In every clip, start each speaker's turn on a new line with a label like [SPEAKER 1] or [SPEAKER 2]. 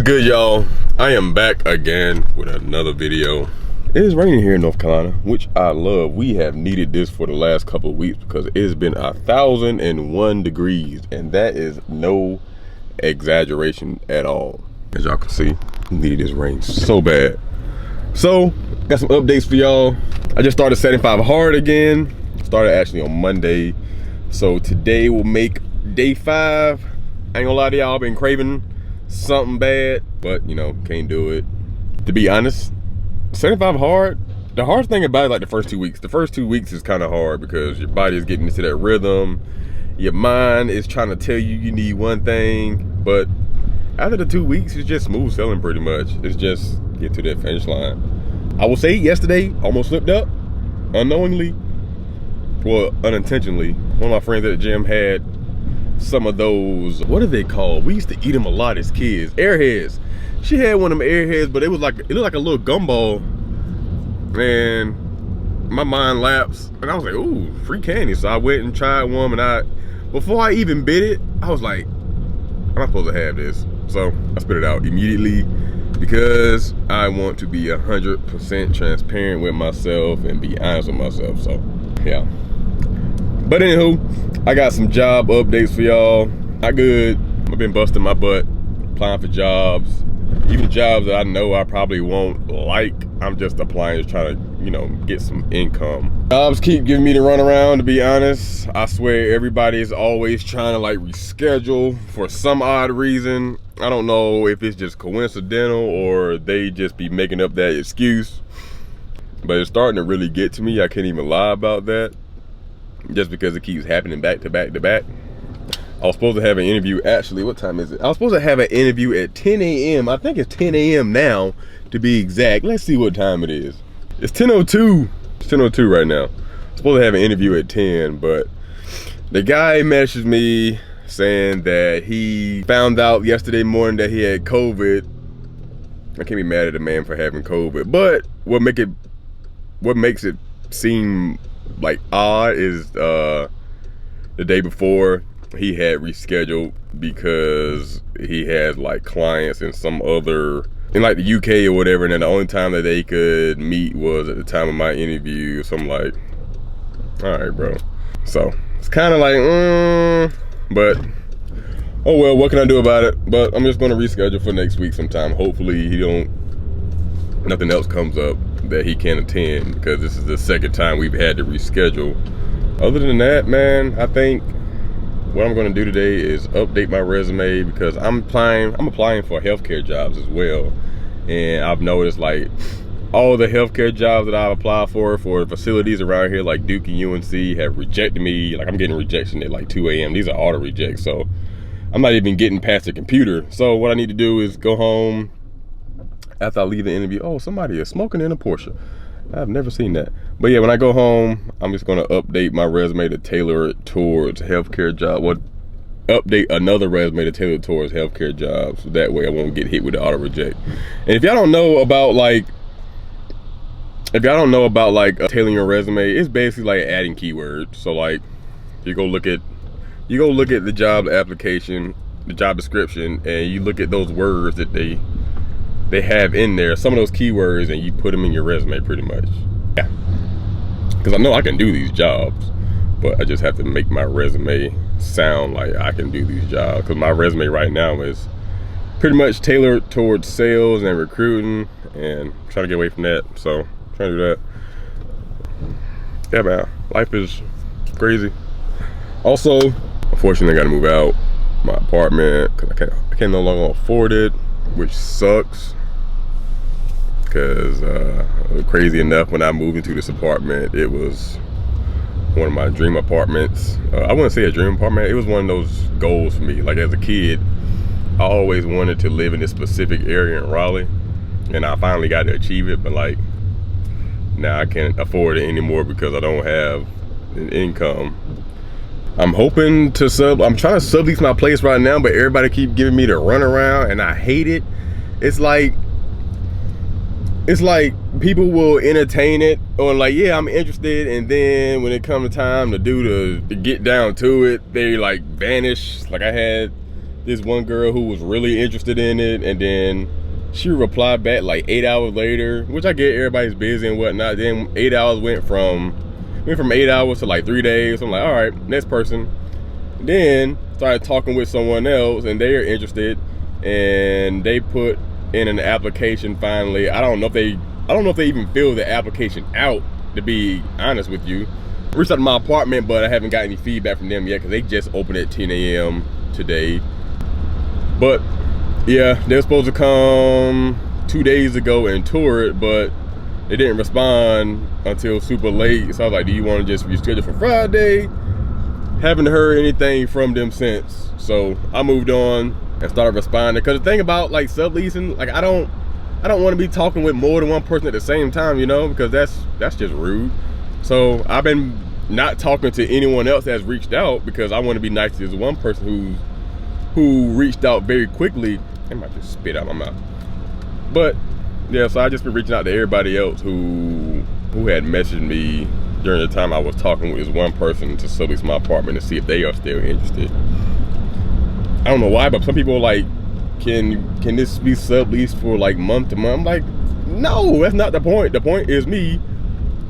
[SPEAKER 1] Good, y'all. I am back again with another video. It is raining here in North Carolina, which I love. We have needed this for the last couple of weeks because it has been 1,001 degrees, and that is no exaggeration at all. As y'all can see, we needed this rain so bad. So, got some updates for y'all. I just started setting 5 hard again. Started actually on Monday. So today will make day 5. I ain't gonna lie to y'all, I've been craving something bad, but you know, can't do it. To be honest, 75 hard, the hardest thing about it, like the first 2 weeks. The first 2 weeks is kind of hard because your body is getting into that rhythm. Your mind is trying to tell you you need one thing, but after the 2 weeks, it's just smooth sailing pretty much. It's just get to that finish line. I will say yesterday, almost slipped up, unknowingly, well, unintentionally. One of my friends at the gym had some of those, what are they called? We used to eat them a lot as kids, Airheads. She had one of them Airheads, but it looked like a little gumball. Man, my mind lapsed, and I was like, ooh, free candy. So I went and tried one, and before I even bit it, I was like, I'm not supposed to have this. So I spit it out immediately because I want to be 100% transparent with myself and be honest with myself. So yeah. But anywho, I got some job updates for y'all. Not good. I've been busting my butt, applying for jobs. Even jobs that I know I probably won't like, I'm just applying, just trying to, you know, get some income. Jobs keep giving me the runaround, to be honest. I swear everybody is always trying to like reschedule for some odd reason. I don't know if it's just coincidental or they just be making up that excuse. But it's starting to really get to me. I can't even lie about that. Just because it keeps happening back to back to back. I was supposed to have an interview, actually, what time is it? I was supposed to have an interview at 10 a.m. I think it's 10 a.m. now, to be exact. Let's see what time it is. It's 10:02. It's 10:02 right now. I'm supposed to have an interview at 10, but the guy messaged me saying that he found out yesterday morning that he had COVID. I can't be mad at the man for having COVID, but what makes it seem like odd is the day before he had rescheduled because he has like clients in some other, in like the UK or whatever, and then the only time that they could meet was at the time of my interview. So I'm like, all right, bro. So it's kind of like, but oh well, what can I do about it? But I'm just gonna reschedule for next week sometime. Hopefully nothing else comes up that he can't attend, because this is the second time we've had to reschedule. Other than that, man, I think what I'm gonna do today is update my resume, because I'm applying for healthcare jobs as well. And I've noticed like all the healthcare jobs that I've applied for facilities around here like Duke and UNC have rejected me. Like I'm getting rejection at like 2 a.m. These are auto rejects, so I'm not even getting past the computer. So what I need to do is go home after I leave the interview. Oh, somebody is smoking in a Porsche. I've never seen that. But yeah, when I go home, I'm just gonna update my resume to tailor it towards healthcare job. Update another resume to tailor it towards healthcare jobs. That way I won't get hit with the auto reject. And if y'all don't know about like tailoring your resume, it's basically like adding keywords. So like you go look at the job application, the job description, and you look at those words that they have in there, some of those keywords, and you put them in your resume pretty much. Yeah, because I know I can do these jobs, but I just have to make my resume sound like I can do these jobs, because my resume right now is pretty much tailored towards sales and recruiting, and I'm trying to get away from that. So I'm trying to do that. Yeah, man, life is crazy. Also, unfortunately, I gotta move out my apartment because I can no longer afford it, which sucks. Because crazy enough, when I moved into this apartment, it was one of my dream apartments. I wouldn't say a dream apartment, it was one of those goals for me. Like as a kid, I always wanted to live in this specific area in Raleigh, and I finally got to achieve it. But like now I can't afford it anymore because I don't have an income. I'm hoping to I'm trying to sublease my place right now, but everybody keep giving me the runaround, and I hate it. It's like people will entertain it or like, yeah, I'm interested, and then when it comes time to get down to it, they like vanish. Like I had this one girl who was really interested in it, and then she replied back like 8 hours later, which I get, everybody's busy and whatnot. Then 8 hours went from 8 hours to like 3 days. So I'm like, all right, next person. Then started talking with someone else, and they're interested, and they put in an application finally. I don't know if they even filled the application out, to be honest with you. Reached out to my apartment, but I haven't got any feedback from them yet because they just opened at 10 a.m. today. But yeah, they were supposed to come 2 days ago and tour it, but they didn't respond until super late. So I was like, do you want to just reschedule for Friday? Haven't heard anything from them since. So I moved on and started responding. Because the thing about like subleasing, like I don't want to be talking with more than one person at the same time, you know, because that's just rude. So I've been not talking to anyone else that's reached out because I want to be nice to this one person who reached out very quickly. I might just spit out my mouth. But yeah, so I just been reaching out to everybody else who had messaged me during the time I was talking with this one person to sublease my apartment to see if they are still interested. I don't know why, but some people are like, can this be subleased for like month to month? I'm like, no, that's not the point. The point is me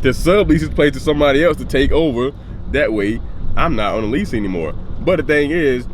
[SPEAKER 1] to sublease this place to somebody else to take over. That way, I'm not on the lease anymore. But the thing is,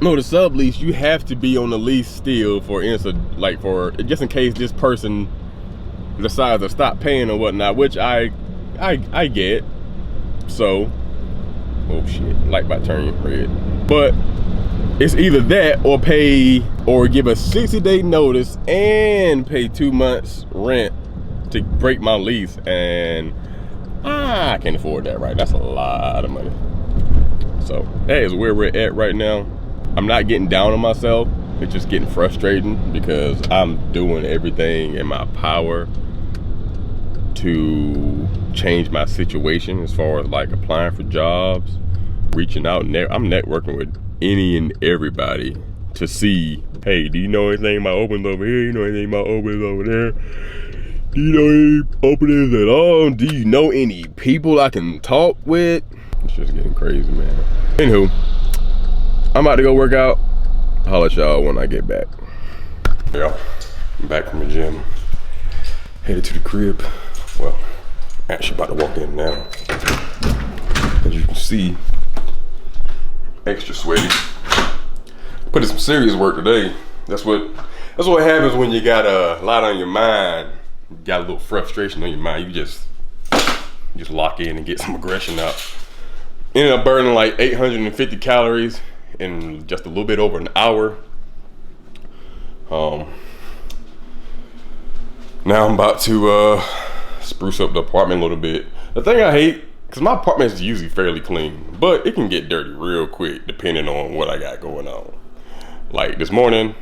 [SPEAKER 1] no, the sublease, you have to be on the lease still for instance, like for just in case this person decides to stop paying or whatnot, which I get. So, oh shit, light about to turn red. But it's either that or pay or give a 60-day notice and pay 2 months rent to break my lease, and I can't afford that, right? That's a lot of money. So that is where we're at right now. I'm not getting down on myself. It's just getting frustrating because I'm doing everything in my power to change my situation as far as like applying for jobs, reaching out. I'm networking with any and everybody to see, hey, do you know anything about openings over here? You know anything about openings over there? Do you know any openings at all? Do you know any people I can talk with? It's just getting crazy, man. Anywho, I'm about to go work out. I'll let y'all when I get back. Yeah, I'm back from the gym. Headed to the crib. Well, actually about to walk in now. As you can see, extra sweaty. Put in some serious work today. That's what happens when you got a lot on your mind. You got a little frustration on your mind. You just lock in and get some aggression out. Ended up burning like 850 calories in just a little bit over an hour. Now I'm about to spruce up the apartment a little bit. The thing I hate, because my apartment is usually fairly clean, but it can get dirty real quick depending on what I got going on. Like this morning,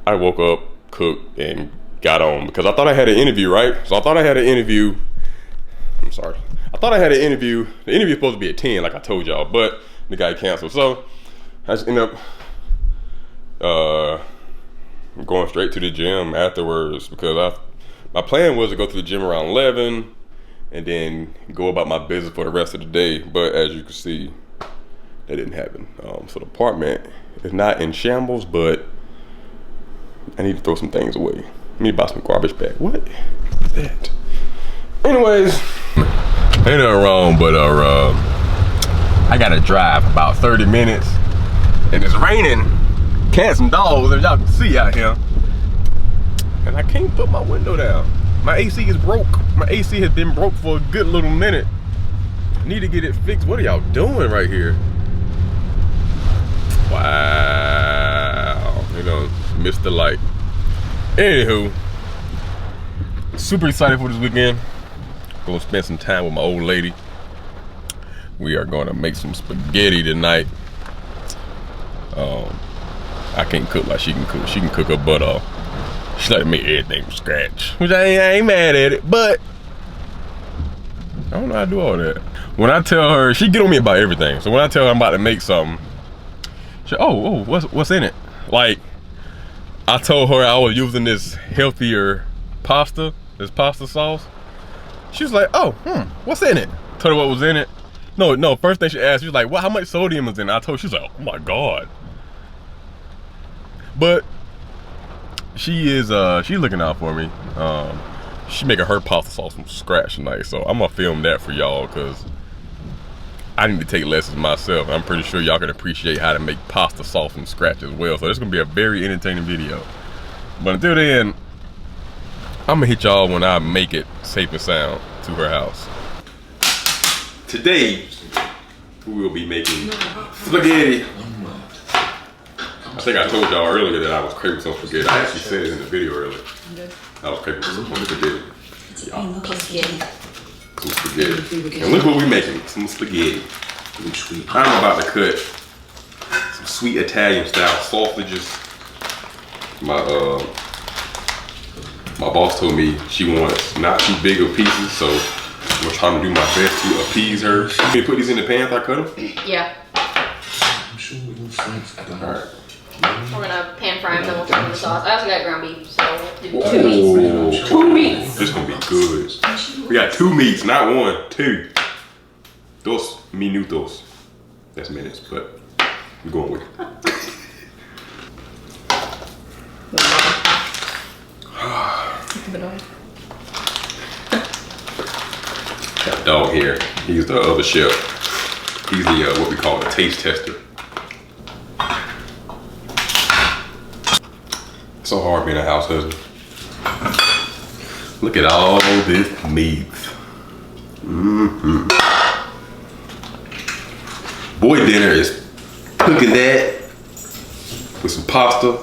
[SPEAKER 1] I woke up, cooked, and got on because I thought I had an interview, right? So I thought I had an interview. I'm sorry. I thought I had an interview. The interview was supposed to be at 10, like I told y'all, but the guy canceled. So I just ended up going straight to the gym afterwards because my plan was to go to the gym around 11 and then go about my business for the rest of the day. But as you can see, that didn't happen. So the apartment is not in shambles, but I need to throw some things away. I need to buy some garbage bag. What is that? Anyways, ain't nothing wrong, but I gotta drive about 30 minutes, and it's raining cats and dogs, as y'all can see out here, and I can't put my window down. My AC is broke. My AC has been broke for a good little minute. I need to get it fixed. What are y'all doing right here? Wow, you know, missed the light. Anywho, super excited for this weekend. Gonna spend some time with my old lady. We are gonna make some spaghetti tonight. I can't cook like she can cook. She can cook her butt off. She like to make everything from scratch, which I ain't mad at it, but I don't know how to do all that. When I tell her, she get on me about everything. So when I tell her I'm about to make something, she, oh, what's in it? Like, I told her I was using this healthier pasta, this pasta sauce. She was like, oh, what's in it? Told her what was in it. No, first thing she asked, she was like, well, how much sodium is in it? I told her, she was like, oh my God. But she is she's looking out for me. She making her pasta sauce from scratch tonight, so I'm gonna film that for y'all because I need to take lessons myself. I'm pretty sure y'all can appreciate how to make pasta sauce from scratch as well. So this is gonna be a very entertaining video. But until then, I'm gonna hit y'all when I make it safe and sound to her house. Today, we will be making spaghetti. I think I told y'all earlier that I was craving some spaghetti. I actually said it in the video earlier. I was craving some spaghetti. Some spaghetti. And look what we're making, some spaghetti. I'm about to cut some sweet Italian style sausages. My boss told me she wants not too big of pieces, so I'm trying to do my best to appease her. Can you put these in the pan after I cut them? Yeah. Alright.
[SPEAKER 2] We're gonna pan fry them, then we'll throw them in the sauce. I also got ground beef, so we'll do 2 meats. 2 meats!
[SPEAKER 1] This is gonna be good. We got 2 meats, not 1, 2. Dos minutos. That's minutes, but we're going with it. That dog here, he's the other chef. He's the what we call a taste tester. So hard being a house husband. Look at all this meat. Boy dinner is cooking that with some pasta,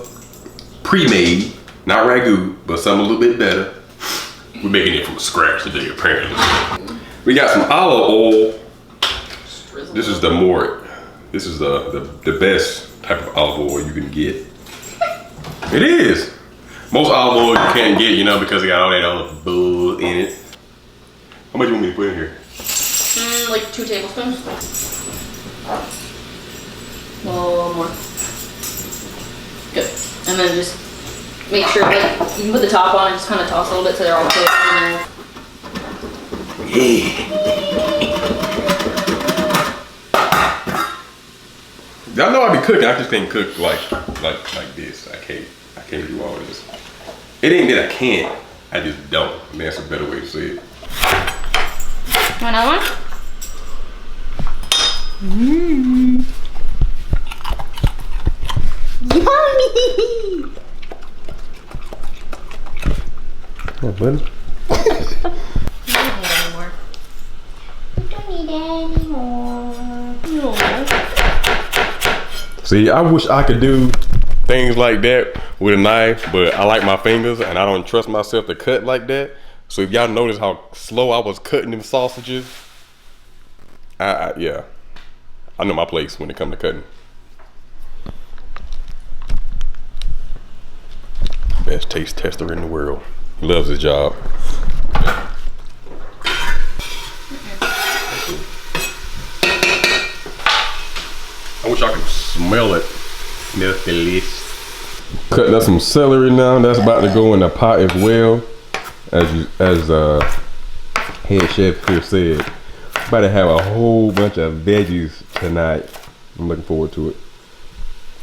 [SPEAKER 1] pre-made, not ragu, but something a little bit better. We're making it from scratch today, apparently. We got some olive oil. This is the best type of olive oil you can get. It is. Most olive oil you can't get, you know, because it got all that other bull in it. How much you want me to put in here?
[SPEAKER 2] Like 2 tablespoons. A little more. Good. And then just make sure that you can put the top on and just kind of toss a little bit so they're all cooked.
[SPEAKER 1] Y'all know I be cooking. I just can't cook like this. I can't do all this. It ain't that I can't. I just don't. I mean, that's a better way to say it.
[SPEAKER 2] Want another one? Yummy!
[SPEAKER 1] Oh, buddy.
[SPEAKER 2] Don't need anymore. No.
[SPEAKER 1] See, I wish I could do things like that with a knife, but I like my fingers and I don't trust myself to cut like that. So if y'all notice how slow I was cutting them sausages, yeah, I know my place when it comes to cutting. Best taste tester in the world. Loves his job. I wish I could smell it. Smells delicious. Cutting up some celery now. That's about to go in the pot as well. As head chef here said, about to have a whole bunch of veggies tonight. I'm looking forward to it.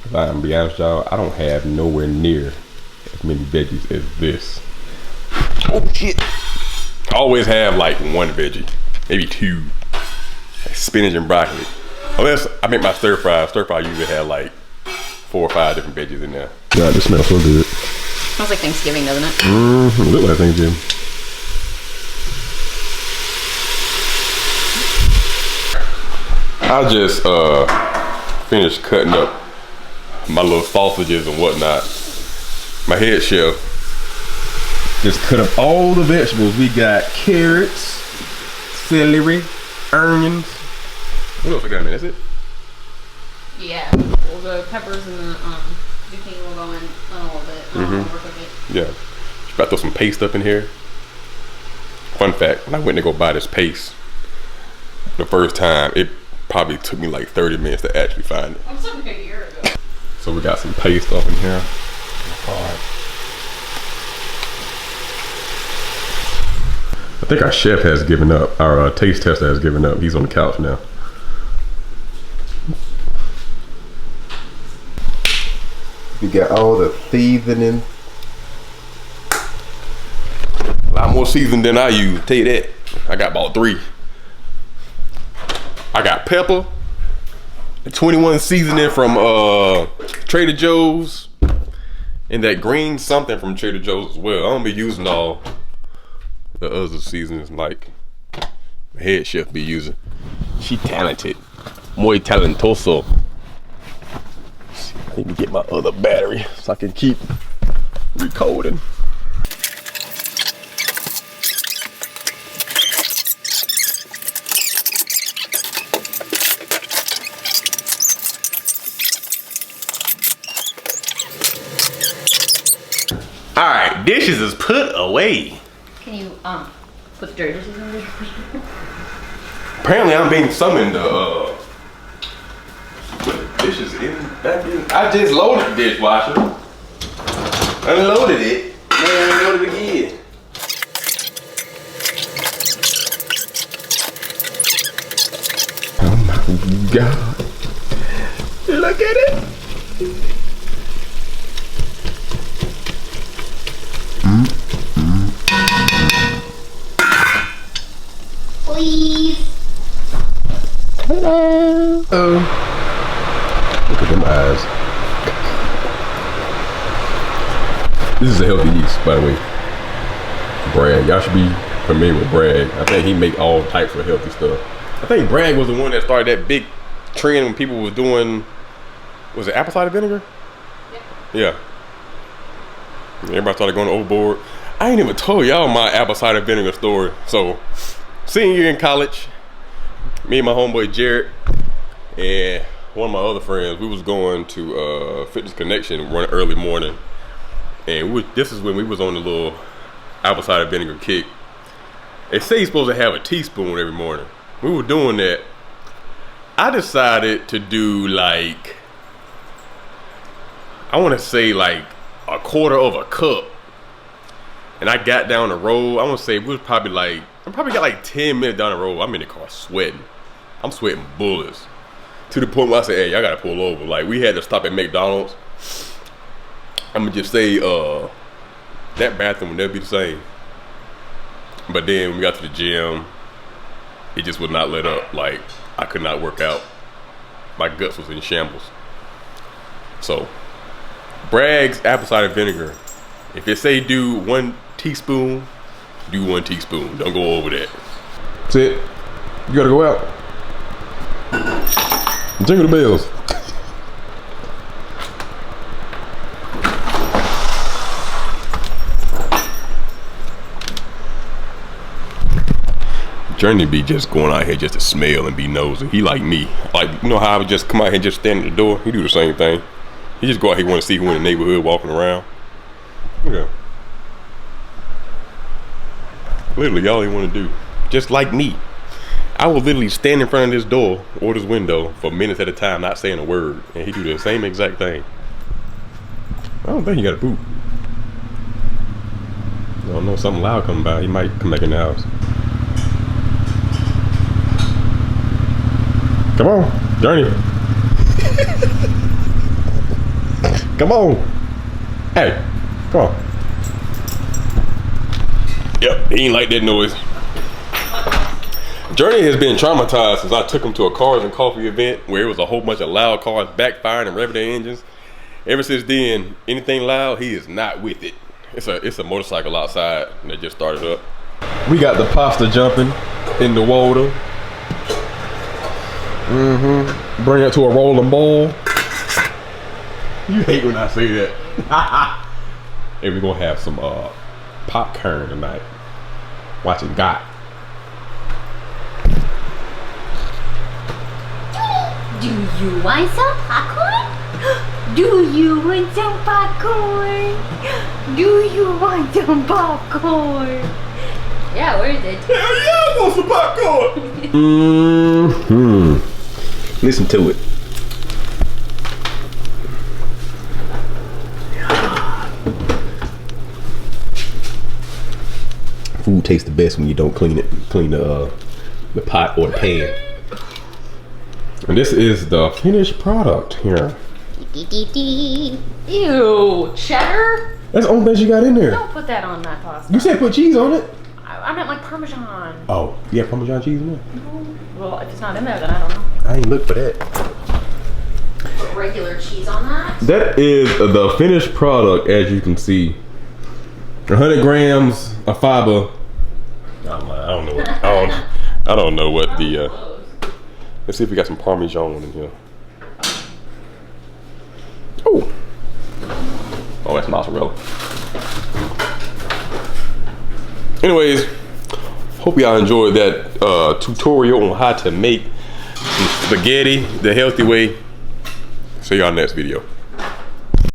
[SPEAKER 1] If I'm gonna be honest, y'all, I don't have nowhere near as many veggies as this. Oh shit! I always have like 1 veggie, maybe 2. Like spinach and broccoli. Unless I make my stir fry. Stir fry usually have like 4 or 5 different veggies in there. Yeah, this smells so good.
[SPEAKER 2] Smells like Thanksgiving, doesn't it?
[SPEAKER 1] Mm-hmm. Look like Thanksgiving. I just finished cutting up my little sausages and whatnot. My head chef just cut up all the vegetables. We got carrots, celery, onions. What else we got in there? That's it?
[SPEAKER 2] Yeah. Well, the peppers and the zucchini will go in a little bit. Overcook it.
[SPEAKER 1] Yeah. Should I throw some paste up in here? Fun fact, when I went to go buy this paste the first time, it probably took me like 30 minutes to actually find it.
[SPEAKER 2] That was like a year ago.
[SPEAKER 1] So we got some paste up in here. Alright. I think our chef has given up. Our taste tester has given up. He's on the couch now. got all the seasoning. A lot more seasoning than I use, tell you that. I got about 3. I got pepper, the 21 seasoning from Trader Joe's, and that green something from Trader Joe's as well. I don't be using all the other seasonings like the head chef be using. She talented, muy talentoso. I need to get my other battery so I can keep recording. All right, dishes is put away.
[SPEAKER 2] Can you put the dirty dishes in there?
[SPEAKER 1] Apparently, I'm being summoned to put the dishes back in. I just loaded the dishwasher, unloaded it, and unloaded it again. Oh my God! Look at it.
[SPEAKER 2] Please.
[SPEAKER 1] Hello. Oh. Look at them eyes. This is a healthy yeast, by the way. Bragg. Y'all should be familiar with Bragg. I think he make all types of healthy stuff. I think Bragg was the one that started that big trend when people was doing, was it apple cider vinegar? Yeah. Everybody started going overboard. I ain't even told y'all my apple cider vinegar story. So, senior year in college, me and my homeboy Jared and one of my other friends, we was going to Fitness Connection one early morning, and this is when we was on the little apple cider vinegar kick. They say you're supposed to have a teaspoon every morning. We were doing that. I decided to do like, I want to say like a quarter of a cup, and I got down the road. I want to say we was probably like, I probably got like 10 minutes down the road. I'm in the car sweating. I'm sweating bullets. To the point where I said, hey, I gotta pull over. Like, we had to stop at McDonald's. I'm gonna just say, that bathroom would never be the same. But then when we got to the gym, it just would not let up. Like, I could not work out. My guts was in shambles. So, Bragg's apple cider vinegar. If it say do 1 teaspoon, do 1 teaspoon. Don't go over that. That's it. You gotta go out. Jingle the bells. Journey be just going out here just to smell and be nosy. He like me. Like, you know how I would just come out here and just stand at the door? He do the same thing. He just go out here want to see who in the neighborhood walking around. Yeah. Literally all he want to do. Just like me. I will literally stand in front of this door or this window for minutes at a time, not saying a word, and he do the same exact thing. I don't think he got a poop. I don't know, something loud coming by. He might come back in the house. Come on, Journey. Come on. Hey, come on. Yep, he ain't like that noise. Journey has been traumatized since I took him to a Cars and Coffee event where it was a whole bunch of loud cars backfiring and revving their engines. Ever since then, anything loud, he is not with it. It's a motorcycle outside and they just started up. We got the pasta jumping in the water. Bring it to a rolling ball. You hate when I say that. And we're gonna have some popcorn tonight. Watching God.
[SPEAKER 2] Do you want some popcorn? Do you want some popcorn? Do you want some popcorn? Yeah, where is it?
[SPEAKER 1] Hell yeah, I want some popcorn. Listen to it. Food tastes the best when you don't clean the pot or the pan. And this is the finished product here.
[SPEAKER 2] Ew, cheddar?
[SPEAKER 1] That's the only thing she got in there.
[SPEAKER 2] Don't put that on that pasta.
[SPEAKER 1] You said put cheese on it.
[SPEAKER 2] I meant like Parmesan.
[SPEAKER 1] Oh, yeah, Parmesan cheese in there.
[SPEAKER 2] Well, if it's not in there, then I don't know.
[SPEAKER 1] I ain't look for that.
[SPEAKER 2] Put regular cheese on that.
[SPEAKER 1] That is the finished product, as you can see. 100 grams of fiber. I don't know what. I don't know what the. Let's see if we got some Parmesan in here. Oh, that's mozzarella. Anyways, hope y'all enjoyed that tutorial on how to make some spaghetti the healthy way. See y'all next video.